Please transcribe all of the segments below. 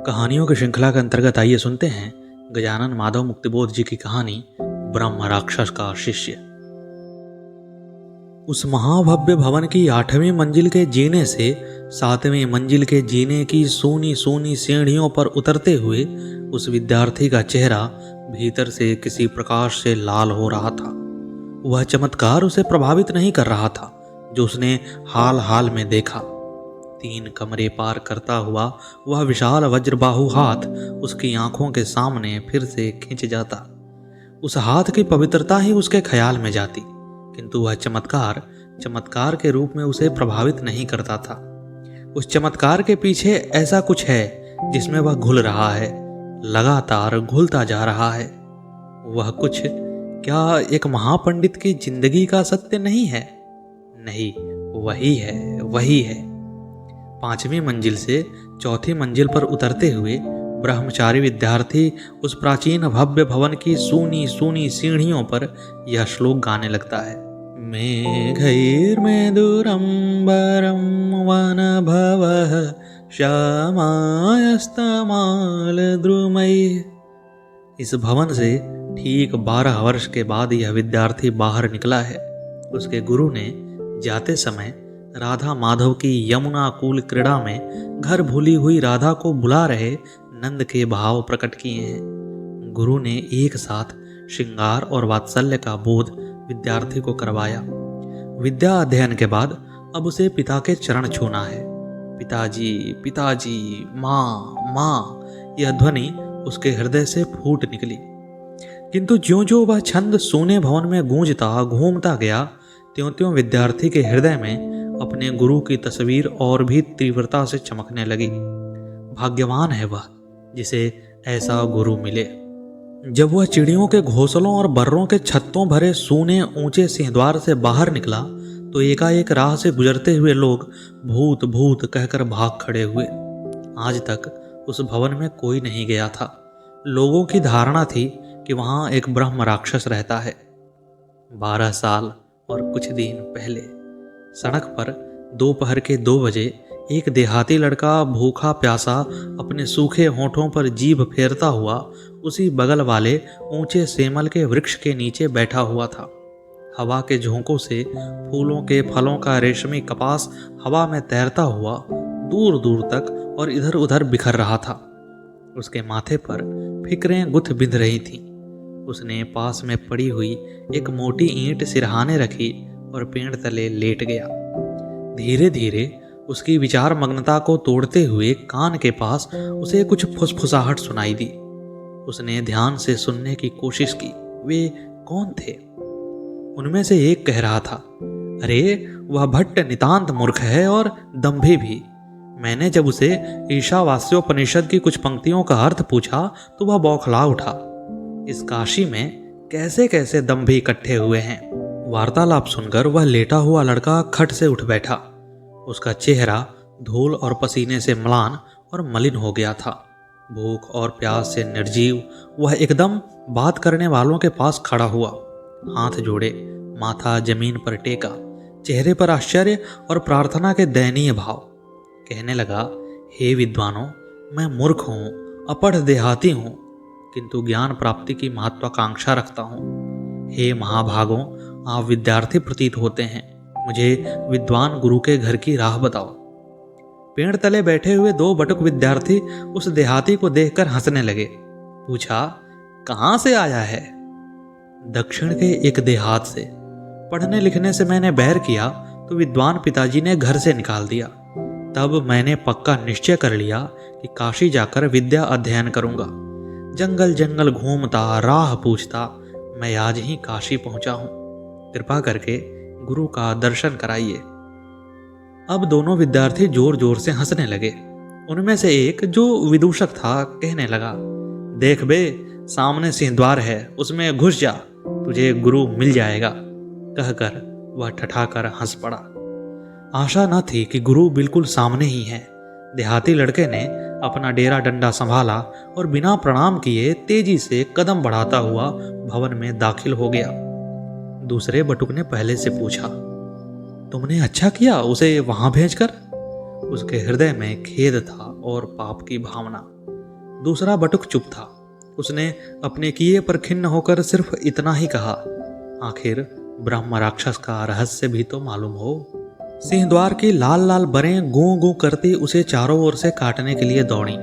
कहानियों की श्रृंखला के अंतर्गत आइए सुनते हैं गजानन माधव मुक्तिबोध जी की कहानी ब्रह्म राक्षस का शिष्य। उस महाभव्य भवन की 8वीं मंजिल के जीने से 7वीं मंजिल के जीने की सूनी सूनी सीढ़ियों पर उतरते हुए उस विद्यार्थी का चेहरा भीतर से किसी प्रकाश से लाल हो रहा था। वह चमत्कार उसे प्रभावित नहीं कर रहा था जो उसने हाल हाल में देखा। 3 कमरे पार करता हुआ वह विशाल वज्रबाहु हाथ उसकी आंखों के सामने फिर से खिंच जाता। उस हाथ की पवित्रता ही उसके ख्याल में जाती, किंतु वह चमत्कार के रूप में उसे प्रभावित नहीं करता था। उस चमत्कार के पीछे ऐसा कुछ है जिसमें वह घुल रहा है, लगातार घुलता जा रहा है। वह कुछ क्या एक महापंडित की जिंदगी का सत्य नहीं है? नहीं, वही है। 5वीं मंजिल से 4थी मंजिल पर उतरते हुए ब्रह्मचारी विद्यार्थी उस प्राचीन भव्य भवन की सूनी सूनी सीढ़ियों पर यह श्लोक गाने लगता है। मेघैर्मेदुरम्बरं वनभवः श्यामायस्तमालद्रुमैः। इस भवन से ठीक 12 वर्ष के बाद यह विद्यार्थी बाहर निकला है। उसके गुरु ने जाते समय राधा माधव की यमुना कूल क्रीड़ा में घर भूली हुई राधा को बुला रहे नंद के भाव प्रकट किए हैं। गुरु ने एक साथ श्रृंगार और वात्सल्य का बोध विद्यार्थी को करवाया। विद्या अध्ययन के बाद अब उसे पिता के चरण छूना है। पिताजी पिताजी, माँ, यह ध्वनि उसके हृदय से फूट निकली। किंतु ज्यों ज्यों वह छंद सोने भवन में गूंजता घूमता गया, त्यों त्यों विद्यार्थी के हृदय में अपने गुरु की तस्वीर और भी तीव्रता से चमकने लगी। भाग्यवान है वह जिसे ऐसा गुरु मिले। जब वह चिड़ियों के घोंसलों और बर्रों के छत्तों भरे सूने ऊंचे सिंहद्वार से बाहर निकला तो एकाएक राह से गुजरते हुए लोग भूत भूत कहकर भाग खड़े हुए। आज तक उस भवन में कोई नहीं गया था। लोगों की धारणा थी कि वहां एक ब्रह्म राक्षस रहता है। 12 साल और कुछ दिन पहले सड़क पर दोपहर के 2 बजे एक देहाती लड़का भूखा प्यासा अपने सूखे होठों पर जीभ फेरता हुआ उसी बगल वाले ऊंचे सेमल के वृक्ष के नीचे बैठा हुआ था। हवा के झोंकों से फूलों के फलों का रेशमी कपास हवा में तैरता हुआ दूर दूर तक और इधर उधर बिखर रहा था। उसके माथे पर फिक्रें गुथ बिंध रही थीं। उसने पास में पड़ी हुई एक मोटी ईंट सिरहाने रखी और पेड़ तले लेट गया। धीरे धीरे उसकी विचार मग्नता को तोड़ते हुए कान के पास उसे कुछ फुसफुसाहट सुनाई दी। उसने ध्यान से सुनने की कोशिश की। वे कौन थे? उनमें से एक कह रहा था, अरे वह भट्ट नितांत मूर्ख है और दंभी भी। मैंने जब उसे ईशावास्योपनिषद की कुछ पंक्तियों का अर्थ पूछा तो वह बौखला उठा। इस काशी में कैसे कैसे दंभी इकट्ठे हुए हैं। वार्तालाप सुनकर वह लेटा हुआ लड़का खट से उठ बैठा। उसका चेहरा धूल और पसीने से म्लान और मलिन हो गया था। भूख और प्यास से निर्जीव वह एकदम बात करने वालों के पास खड़ा हुआ, हाथ जोड़े, माथा जमीन पर टेका, चेहरे पर आश्चर्य और प्रार्थना के दयनीय भाव। कहने लगा, हे विद्वानों, मैं मूर्ख हूँ, अपढ़ देहाती हूँ, किंतु ज्ञान प्राप्ति की महत्वाकांक्षा रखता हूँ। हे महाभागों, आप विद्यार्थी प्रतीत होते हैं, मुझे विद्वान गुरु के घर की राह बताओ। पेड़ तले बैठे हुए 2 बटुक विद्यार्थी उस देहाती को देखकर हंसने लगे। पूछा, कहाँ से आया है? दक्षिण के एक देहात से। पढ़ने लिखने से मैंने बैर किया तो विद्वान पिताजी ने घर से निकाल दिया। तब मैंने पक्का निश्चय कर लिया कि काशी जाकर विद्या अध्ययन करूंगा। जंगल जंगल घूमता, राह पूछता मैं आज ही काशी पहुंचा हूं। कृपा करके गुरु का दर्शन कराइए। अब दोनों विद्यार्थी जोर जोर से हंसने लगे। उनमें से एक जो विदूषक था कहने लगा, देख बे, सामने सिंहद्वार है, उसमें घुस जा, तुझे गुरु मिल जाएगा। कहकर वह ठठाकर हंस पड़ा। आशा न थी कि गुरु बिल्कुल सामने ही है। देहाती लड़के ने अपना डेरा डंडा संभाला और बिना प्रणाम किए तेजी से कदम बढ़ाता हुआ भवन में दाखिल हो गया। दूसरे बटुक ने पहले से पूछा, तुमने अच्छा किया उसे वहां भेजकर? उसके हृदय में खेद था और पाप की भावना। दूसरा बटुक चुप था। उसने अपने किए पर खिन्न होकर सिर्फ इतना ही कहा, आखिर ब्रह्म राक्षस का रहस्य भी तो मालूम हो। सिंहद्वार की लाल लाल बरें गूं गूं करती उसे चारों ओर से काटने के लिए दौड़ी,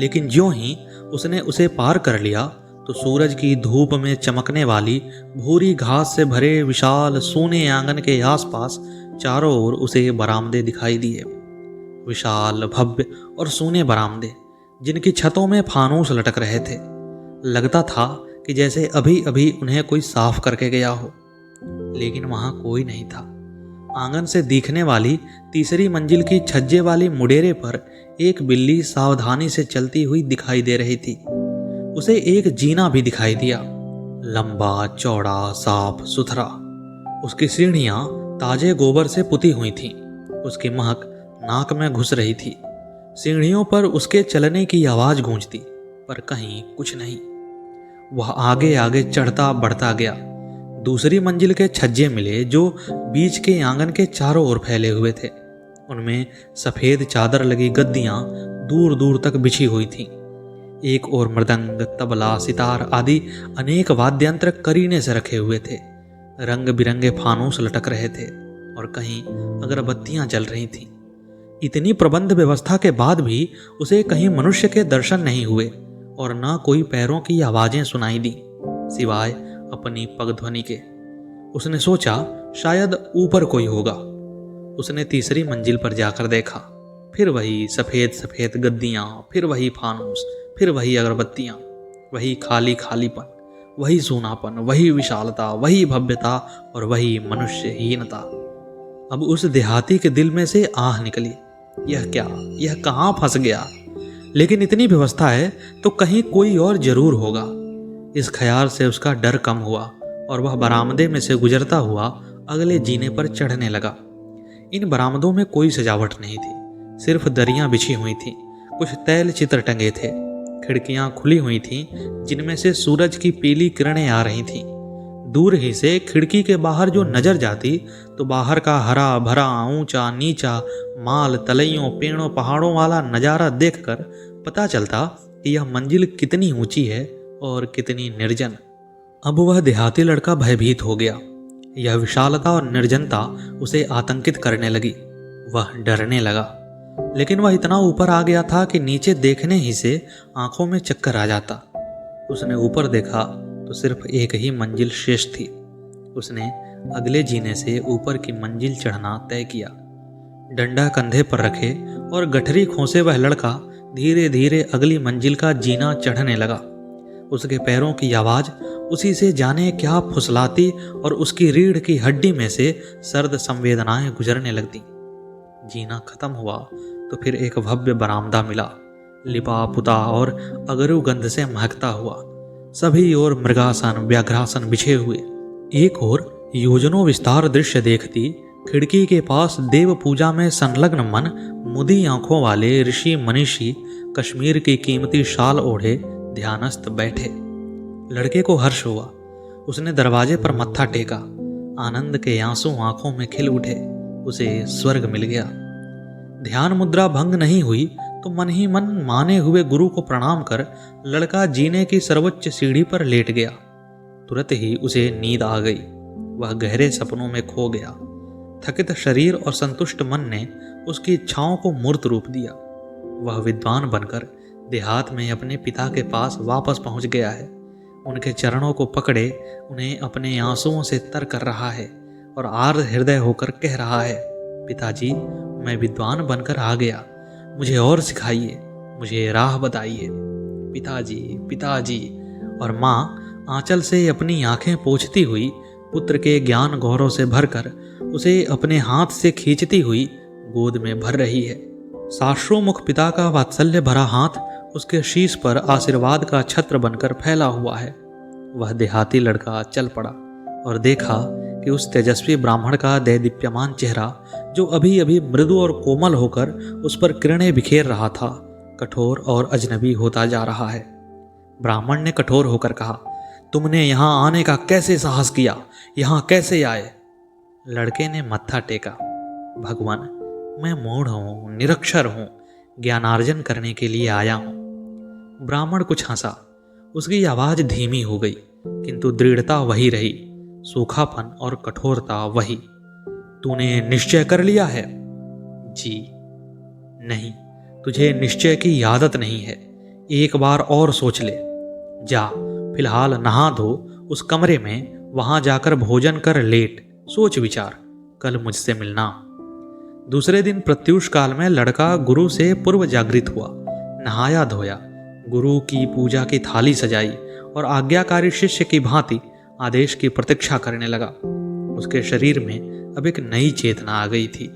लेकिन ज्यों ही उसने उसे पार कर लिया तो सूरज की धूप में चमकने वाली भूरी घास से भरे विशाल सूने आंगन के आसपास चारों ओर उसे बरामदे दिखाई दिए। विशाल, भव्य और सूने बरामदे, जिनकी छतों में फानूस लटक रहे थे। लगता था कि जैसे अभी अभी उन्हें कोई साफ करके गया हो, लेकिन वहां कोई नहीं था। आंगन से दिखने वाली तीसरी मंजिल की छज्जे वाली मुडेरे पर एक बिल्ली सावधानी से चलती हुई दिखाई दे रही थी। उसे एक जीना भी दिखाई दिया, लंबा, चौड़ा, साफ सुथरा। उसकी सीढ़ियां ताजे गोबर से पुती हुई थीं। उसकी महक नाक में घुस रही थी। सीढ़ियों पर उसके चलने की आवाज गूंजती, पर कहीं कुछ नहीं। वह आगे आगे चढ़ता बढ़ता गया। दूसरी मंजिल के छज्जे मिले जो बीच के आंगन के चारों ओर फैले हुए थे। उनमें सफेद चादर लगी गद्दियां दूर दूर तक बिछी हुई थीं। एक और मृदंग, तबला, सितार आदि अनेक वाद्यंत्र करीने से रखे हुए थे। रंग बिरंगे फानूस लटक रहे थे और कहीं अगरबत्तियां जल रही थीं। इतनी प्रबंध व्यवस्था के बाद भी उसे कहीं मनुष्य के दर्शन नहीं हुए और न कोई पैरों की आवाजें सुनाई दी, सिवाय अपनी पगध्वनि के। उसने सोचा शायद ऊपर कोई होगा। उसने तीसरी मंजिल पर जाकर देखा, फिर वही सफेद सफेद गद्दियां, फिर वही फानूस, फिर वही अगरबत्तियां, वही खाली खालीपन, वही सूनापन, वही विशालता, वही भव्यता और वही मनुष्यहीनता। अब उस देहाती के दिल में से आह निकली, यह क्या, यह कहाँ फंस गया? लेकिन इतनी व्यवस्था है तो कहीं कोई और जरूर होगा। इस ख्याल से उसका डर कम हुआ और वह बरामदे में से गुजरता हुआ अगले जीने पर चढ़ने लगा। इन बरामदों में कोई सजावट नहीं थी, सिर्फ दरियां बिछी हुई थीं। कुछ तैल चित्र टंगे थे। खिड़कियां खुली हुई थीं, जिनमें से सूरज की पीली किरणें आ रही थीं। दूर ही से खिड़की के बाहर जो नजर जाती तो बाहर का हरा भरा, ऊंचा नीचा, माल, तलैयों, पेड़ों, पहाड़ों वाला नजारा देखकर पता चलता कि यह मंजिल कितनी ऊंची है और कितनी निर्जन। अब वह देहाती लड़का भयभीत हो गया। यह विशालता और निर्जनता उसे आतंकित करने लगी। वह डरने लगा, लेकिन वह इतना ऊपर आ गया था कि नीचे देखने ही से आंखों में चक्कर आ जाता। उसने ऊपर देखा तो सिर्फ एक ही मंजिल शेष थी। उसने अगले जीने से ऊपर की मंजिल चढ़ना तय किया। डंडा कंधे पर रखे और गठरी खोसे वह लड़का धीरे धीरे अगली मंजिल का जीना चढ़ने लगा। उसके पैरों की आवाज उसी से जाने क्या फुसलाती और उसकी रीढ़ की हड्डी में से सर्द संवेदनाएं गुजरने लगती। जीना खत्म हुआ तो फिर एक भव्य बरामदा मिला, लिपा पुता और अगरू गंध से महकता हुआ। सभी ओर मृगासन, व्याघ्रासन बिछे हुए। एक ओर योजनों विस्तार दृश्य देखती खिड़की के पास देव पूजा में संलग्न मन मुदी आंखों वाले ऋषि मनीषी कश्मीर की कीमती शाल ओढ़े ध्यानस्थ बैठे। लड़के को हर्ष हुआ। उसने दरवाजे पर मत्था टेका। आनंद के आंसू आंखों में खिल उठे। उसे स्वर्ग मिल गया। ध्यान मुद्रा भंग नहीं हुई तो मन ही मन माने हुए गुरु को प्रणाम कर लड़का जीने की सर्वोच्च सीढ़ी पर लेट गया। तुरंत ही उसे नींद आ गई। वह गहरे सपनों में खो गया। थकित शरीर और संतुष्ट मन ने उसकी इच्छाओं को मूर्त रूप दिया। वह विद्वान बनकर देहात में अपने पिता के पास वापस पहुंच गया है। उनके चरणों को पकड़े उन्हें अपने आंसुओं से तर कर रहा है और आर्द्र हृदय होकर कह रहा है, पिताजी, मैं विद्वान बनकर आ गया, मुझे और सिखाइए, मुझे राह बताइए। पिताजी, पिताजी। और माँ आंचल से अपनी आंखें पोंछती हुई पुत्र के ज्ञान गौरव से भरकर उसे अपने हाथ से खींचती हुई गोद में भर रही है। साश्रुमुख पिता का वात्सल्य भरा हाथ उसके शीश पर आशीर्वाद का छत्र बनकर फैला हुआ है। वह देहाती लड़का चल पड़ा और देखा कि उस तेजस्वी ब्राह्मण का दैदीप्यमान चेहरा, जो अभी अभी मृदु और कोमल होकर उस पर किरणें बिखेर रहा था, कठोर और अजनबी होता जा रहा है। ब्राह्मण ने कठोर होकर कहा, तुमने यहाँ आने का कैसे साहस किया? यहाँ कैसे आए? लड़के ने मत्था टेका। भगवान, मैं मूढ़ हूँ, निरक्षर हूँ, ज्ञानार्जन करने के लिए आया हूँ। ब्राह्मण कुछ हंसा। उसकी आवाज धीमी हो गई, किंतु दृढ़ता वही रही, सूखापन और कठोरता वही। तूने निश्चय कर लिया है? जी नहीं, तुझे निश्चय की आदत नहीं है। एक बार और सोच ले। जा, फिलहाल नहा धो, उस कमरे में वहां जाकर भोजन कर, लेट, सोच विचार, कल मुझसे मिलना। दूसरे दिन प्रत्यूष काल में लड़का गुरु से पूर्व जागृत हुआ, नहाया धोया, गुरु की पूजा की थाली सजाई और आज्ञाकारी शिष्य की भांति आदेश की प्रतीक्षा करने लगा। उसके शरीर में अब एक नई चेतना आ गई थी।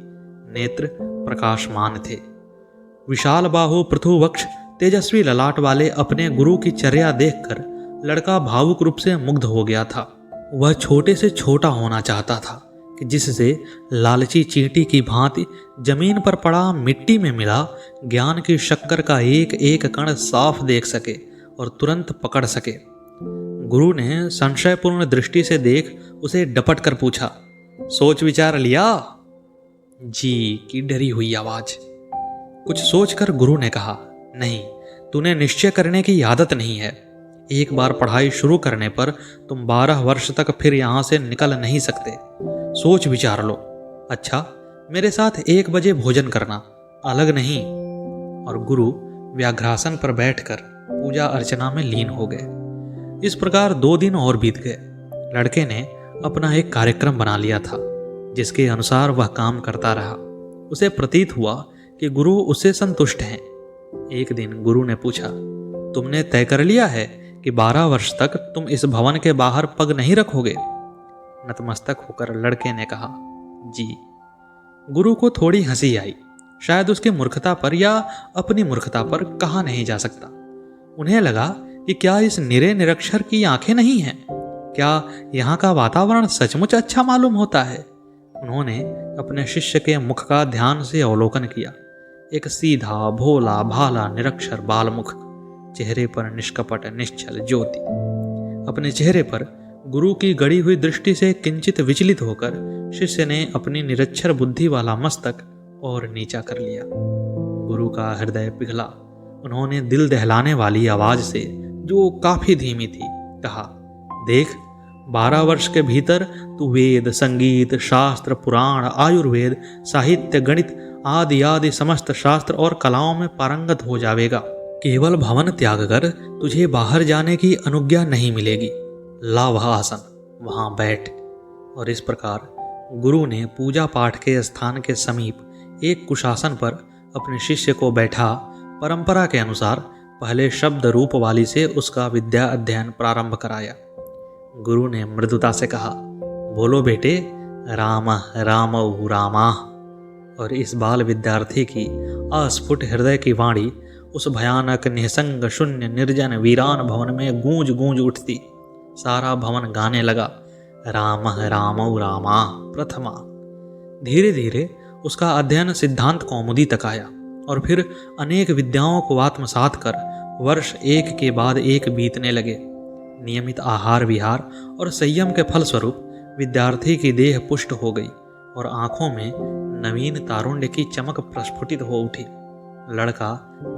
नेत्र प्रकाशमान थे। विशाल बाहु, पृथु वक्ष, तेजस्वी ललाट वाले अपने गुरु की चर्या देखकर लड़का भावुक रूप से मुग्ध हो गया था। वह छोटे से छोटा होना चाहता था कि जिससे लालची चींटी की भांति जमीन पर पड़ा मिट्टी में मिला ज्ञान की शक्कर का एक एक कण साफ देख सके और तुरंत पकड़ सके। गुरु ने संशयपूर्ण दृष्टि से देख उसे डपट कर पूछा, सोच विचार लिया? जी की डरी हुई आवाज। कुछ सोचकर गुरु ने कहा, नहीं, तूने निश्चय करने की आदत नहीं है। एक बार पढ़ाई शुरू करने पर तुम 12 वर्ष तक फिर यहां से निकल नहीं सकते। सोच विचार लो। अच्छा, मेरे साथ 1 बजे भोजन करना, अलग नहीं। और गुरु व्याघ्रासन पर बैठकर पूजा अर्चना में लीन हो गए। इस प्रकार 2 दिन और बीत गए। लड़के ने अपना एक कार्यक्रम बना लिया था, जिसके अनुसार वह काम करता रहा। उसे प्रतीत हुआ कि गुरु उससे संतुष्ट हैं। एक दिन गुरु ने पूछा, तुमने तय कर लिया है कि 12 वर्ष तक तुम इस भवन के बाहर पग नहीं रखोगे? नतमस्तक होकर लड़के ने कहा, जी। गुरु को थोड़ी हंसी आई, शायद उसकी मूर्खता पर या अपनी मूर्खता पर कहा नहीं जा सकता। उन्हें लगा कि क्या इस निरे निरक्षर की आंखें नहीं हैं? क्या यहाँ का वातावरण सचमुच अच्छा मालूम होता है? उन्होंने अपने शिष्य के मुख का ध्यान से अवलोकन किया। एक सीधा भोला भाला निरक्षर बालमुख, चेहरे पर निष्कपट निश्चल ज्योति। अपने चेहरे पर गुरु की गड़ी हुई दृष्टि से किंचित विचलित होकर शिष्य ने अपनी निरक्षर बुद्धि वाला मस्तक और नीचा कर लिया। गुरु का हृदय पिघला। उन्होंने दिल दहलाने वाली आवाज से, जो काफी धीमी थी, कहा, देख, 12 वर्ष के भीतर तू वेद, संगीत, शास्त्र, पुराण, आयुर्वेद, साहित्य, गणित आदि आदि समस्त शास्त्र और कलाओं में पारंगत हो जाएगा। केवल भवन त्याग कर तुझे बाहर जाने की अनुज्ञा नहीं मिलेगी। ला वह आसन, वहां बैठ। और इस प्रकार गुरु ने पूजा पाठ के स्थान के समीप एक कुशासन पर अपने शिष्य को बैठा परंपरा के अनुसार पहले शब्द रूप वाली से उसका विद्या अध्ययन प्रारंभ कराया। गुरु ने मृदुता से कहा, बोलो बेटे, राम राम रामा। और इस बाल विद्यार्थी की अस्फुट हृदय की वाणी उस भयानक निसंग शून्य निर्जन वीरान भवन में गूंज गूंज उठती। सारा भवन गाने लगा, राम राम रामा प्रथमा। धीरे धीरे उसका अध्ययन सिद्धांत कौमुदी तक आया और फिर अनेक विद्याओं को आत्मसात कर वर्ष एक के बाद एक बीतने लगे। नियमित आहार विहार और संयम के फलस्वरूप विद्यार्थी की देह पुष्ट हो गई और आंखों में नवीन तारुण्य की चमक प्रस्फुटित हो उठी। लड़का,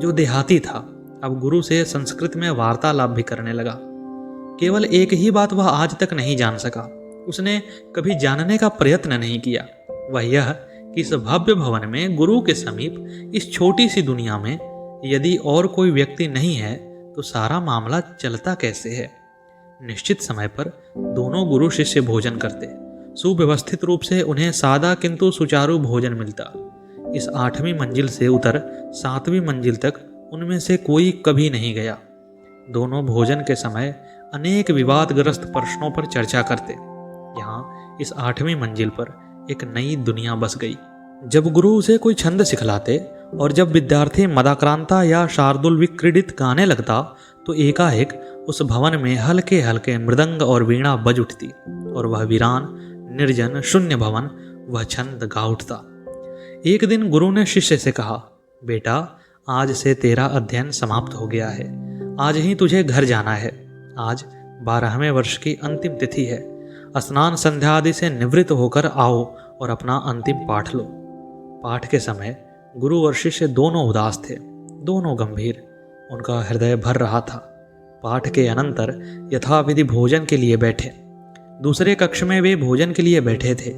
जो देहाती था, अब गुरु से संस्कृत में वार्तालाप भी करने लगा। केवल एक ही बात वह आज तक नहीं जान सका, उसने कभी जानने का प्रयत्न नहीं किया। वह यह कि इस भव्य भवन में गुरु के समीप इस छोटी सी दुनिया में यदि और कोई व्यक्ति नहीं है तो सारा मामला चलता कैसे है। निश्चित समय पर दोनों गुरु शिष्य भोजन करते। सुव्यवस्थित रूप से उन्हें सादा किंतु सुचारू भोजन मिलता। इस 8वीं मंजिल से उतर 7वीं मंजिल तक उनमें से कोई कभी नहीं गया। दोनों भोजन के समय अनेक विवादग्रस्त प्रश्नों पर चर्चा करते। यहाँ इस 8वीं मंजिल पर एक नई दुनिया बस गई। जब गुरु उसे कोई छंद सिखलाते और जब विद्यार्थी मदाक्रांता या शार्दुल विक्रीडित गाने लगता तो एकाएक उस भवन में हल्के हल्के मृदंग और वीणा बज उठती और वह वीरान निर्जन शून्य भवन वह छंद गा उठता। एक दिन गुरु ने शिष्य से कहा, बेटा, आज से तेरा अध्ययन समाप्त हो गया है। आज ही तुझे घर जाना है। आज 12वें वर्ष की अंतिम तिथि है। स्नान संध्या आदि से निवृत्त होकर आओ और अपना अंतिम पाठ लो। पाठ के समय गुरु और शिष्य दोनों उदास थे, दोनों गंभीर। उनका हृदय भर रहा था। पाठ के अनंतर यथाविधि भोजन के लिए बैठे। दूसरे कक्ष में वे भोजन के लिए बैठे थे।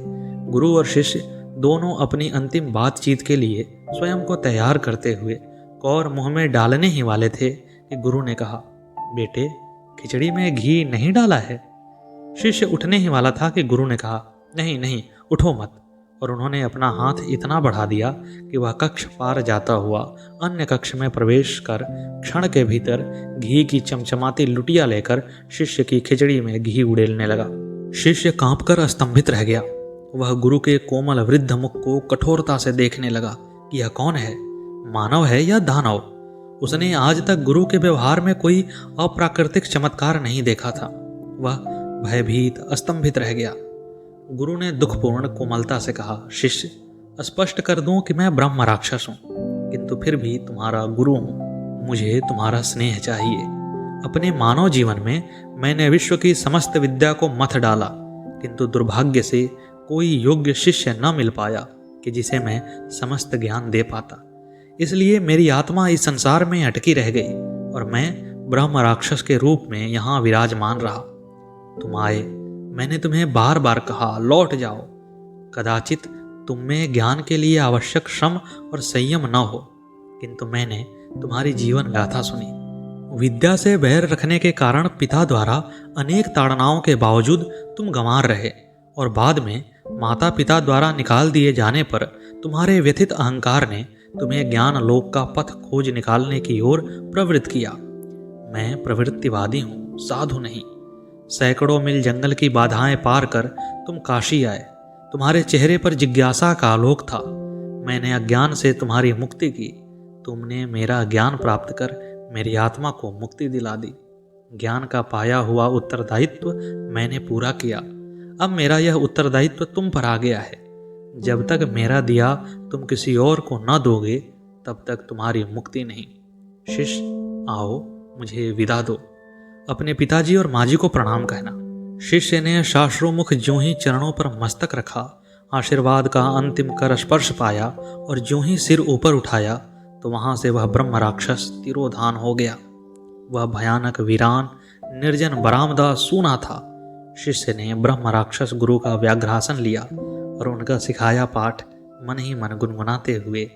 गुरु और शिष्य दोनों अपनी अंतिम बातचीत के लिए स्वयं को तैयार करते हुए कौर मुंह में डालने ही वाले थे कि गुरु ने कहा, बेटे, खिचड़ी में घी नहीं डाला है। शिष्य उठने ही वाला था कि गुरु ने कहा, नहीं नहीं, उठो मत। और उन्होंने अपना हाथ इतना बढ़ा दिया कि वह कक्ष पार जाता हुआ अन्य कक्ष में प्रवेश कर क्षण के भीतर घी की चमचमाती लुटिया लेकर शिष्य की खिचड़ी में घी उड़ेलने लगा। शिष्य कांपकर स्तंभित रह गया। वह गुरु के कोमल वृद्ध मुख को कठोरता से देखने लगा कि यह कौन है, मानव है या दानव। उसने आज तक गुरु के व्यवहार में कोई अप्राकृतिक चमत्कार नहीं देखा था। वह भयभीत स्तंभित रह गया। गुरु ने दुखपूर्ण कोमलता से कहा, शिष्य, स्पष्ट कर दूं कि मैं ब्रह्म राक्षस हूं, किंतु फिर भी तुम्हारा गुरु हूं। मुझे तुम्हारा स्नेह चाहिए। अपने मानव जीवन में मैंने विश्व की समस्त विद्या को मथ डाला, किंतु दुर्भाग्य से कोई योग्य शिष्य न मिल पाया कि जिसे मैं समस्त ज्ञान दे पाता। इसलिए मेरी आत्मा इस संसार में अटकी रह गई और मैं ब्रह्म राक्षस के रूप में यहाँ विराजमान रहा। तुम आए, मैंने तुम्हें बार बार कहा, लौट जाओ। कदाचित तुम में ज्ञान के लिए आवश्यक श्रम और संयम न हो, किंतु मैंने तुम्हारी जीवन गाथा सुनी। विद्या से बैर रखने के कारण पिता द्वारा अनेक ताड़नाओं के बावजूद तुम गंवार रहे और बाद में माता पिता द्वारा निकाल दिए जाने पर तुम्हारे व्यथित अहंकार ने तुम्हें ज्ञान लोक का पथ खोज निकालने की ओर प्रवृत्त किया। मैं प्रवृत्तिवादी हूँ, साधु नहीं। सैकड़ों मील जंगल की बाधाएं पार कर तुम काशी आए। तुम्हारे चेहरे पर जिज्ञासा का आलोक था। मैंने अज्ञान से तुम्हारी मुक्ति की। तुमने मेरा ज्ञान प्राप्त कर मेरी आत्मा को मुक्ति दिला दी। ज्ञान का पाया हुआ उत्तरदायित्व मैंने पूरा किया। अब मेरा यह उत्तरदायित्व तुम पर आ गया है। जब तक मेरा दिया तुम किसी और को न दोगे, तब तक तुम्हारी मुक्ति नहीं। शिष्य, आओ, मुझे विदा दो। अपने पिताजी और माँ जी को प्रणाम कहना। शिष्य ने शास्त्रोमुख ज्यों ही चरणों पर मस्तक रखा, आशीर्वाद का अंतिम कर स्पर्श पाया और ज्यों ही सिर ऊपर उठाया तो वहां से वह ब्रह्म राक्षस तिरोधान हो गया। वह भयानक वीरान निर्जन बरामदा सूना था। शिष्य ने ब्रह्म राक्षस गुरु का व्याघ्रासन लिया और उनका सिखाया पाठ मन ही मन गुनगुनाते हुए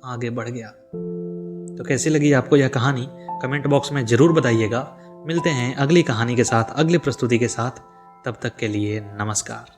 आगे बढ़ गया। तो कैसी लगी आपको यह कहानी, कमेंट बॉक्स में जरूर बताइएगा। मिलते हैं अगली कहानी के साथ, अगली प्रस्तुति के साथ। तब तक के लिए नमस्कार।